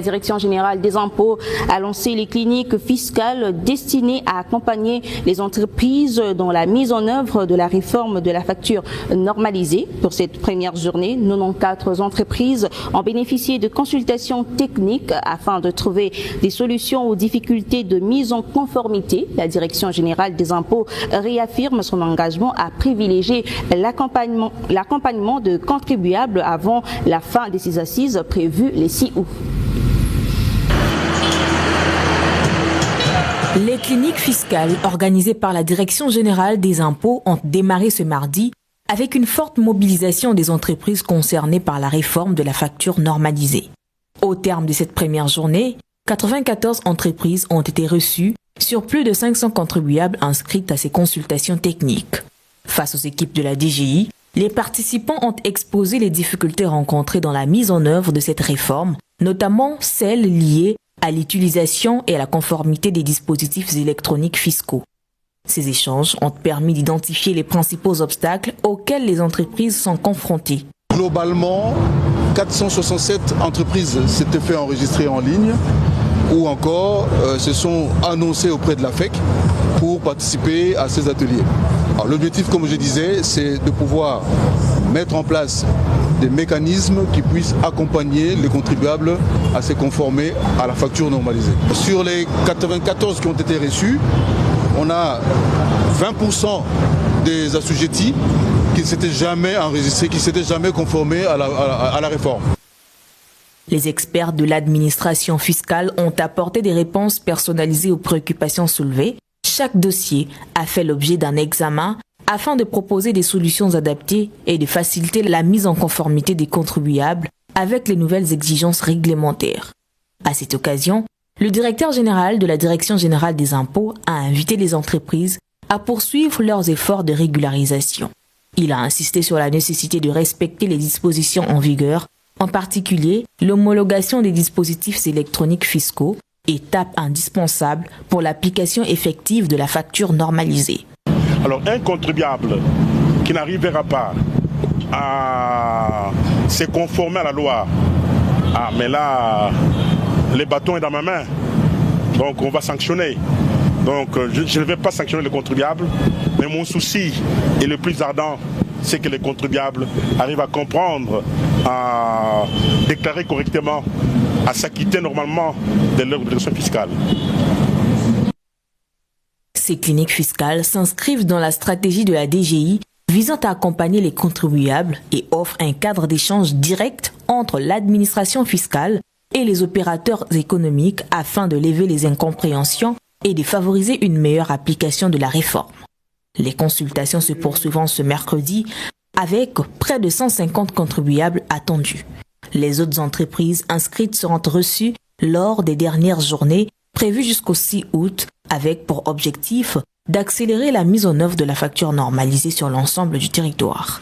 Direction générale des impôts a lancé les cliniques fiscales destinées à accompagner les entreprises dans la mise en œuvre de la réforme de la facture normalisée. Pour cette première journée, 94 entreprises ont bénéficié de consultations techniques afin de trouver des solutions aux difficultés de mise en conformité. La Direction générale des impôts réaffirme son engagement à privilégier l'accompagnement de contribuables avant la fin de ces assises prévues les 6 août. Les cliniques fiscales organisées par la Direction générale des impôts ont démarré ce mardi avec une forte mobilisation des entreprises concernées par la réforme de la facture normalisée. Au terme de cette première journée, 94 entreprises ont été reçues sur plus de 500 contribuables inscrits à ces consultations techniques. Face aux équipes de la DGI, les participants ont exposé les difficultés rencontrées dans la mise en œuvre de cette réforme, notamment celles liées à l'utilisation et à la conformité des dispositifs électroniques fiscaux. Ces échanges ont permis d'identifier les principaux obstacles auxquels les entreprises sont confrontées. Globalement, 467 entreprises s'étaient fait enregistrer en ligne ou encore se sont annoncées auprès de la FEC pour participer à ces ateliers. L'objectif, comme je disais, c'est de pouvoir mettre en place des mécanismes qui puissent accompagner les contribuables à se conformer à la facture normalisée. Sur les 94 qui ont été reçus, on a 20% des assujettis qui ne s'étaient jamais enregistrés, qui ne s'étaient jamais conformés à la réforme. Les experts de l'administration fiscale ont apporté des réponses personnalisées aux préoccupations soulevées. Chaque dossier a fait l'objet d'un examen afin de proposer des solutions adaptées et de faciliter la mise en conformité des contribuables avec les nouvelles exigences réglementaires. À cette occasion, le directeur général de la Direction générale des impôts a invité les entreprises à poursuivre leurs efforts de régularisation. Il a insisté sur la nécessité de respecter les dispositions en vigueur, en particulier l'homologation des dispositifs électroniques fiscaux, étape indispensable pour l'application effective de la facture normalisée. Alors un contribuable qui n'arrivera pas à se conformer à la loi, mais là, le bâton est dans ma main, donc on va sanctionner. Donc je ne vais pas sanctionner le contribuable, mais mon souci est le plus ardent, c'est que les contribuables arrivent à comprendre, à déclarer correctement, à s'acquitter normalement de leur obligation fiscale. Ces cliniques fiscales s'inscrivent dans la stratégie de la DGI visant à accompagner les contribuables et offrent un cadre d'échange direct entre l'administration fiscale et les opérateurs économiques afin de lever les incompréhensions et de favoriser une meilleure application de la réforme. Les consultations se poursuivront ce mercredi avec près de 150 contribuables attendus. Les autres entreprises inscrites seront reçues lors des dernières journées prévues jusqu'au 6 août avec pour objectif d'accélérer la mise en œuvre de la facture normalisée sur l'ensemble du territoire.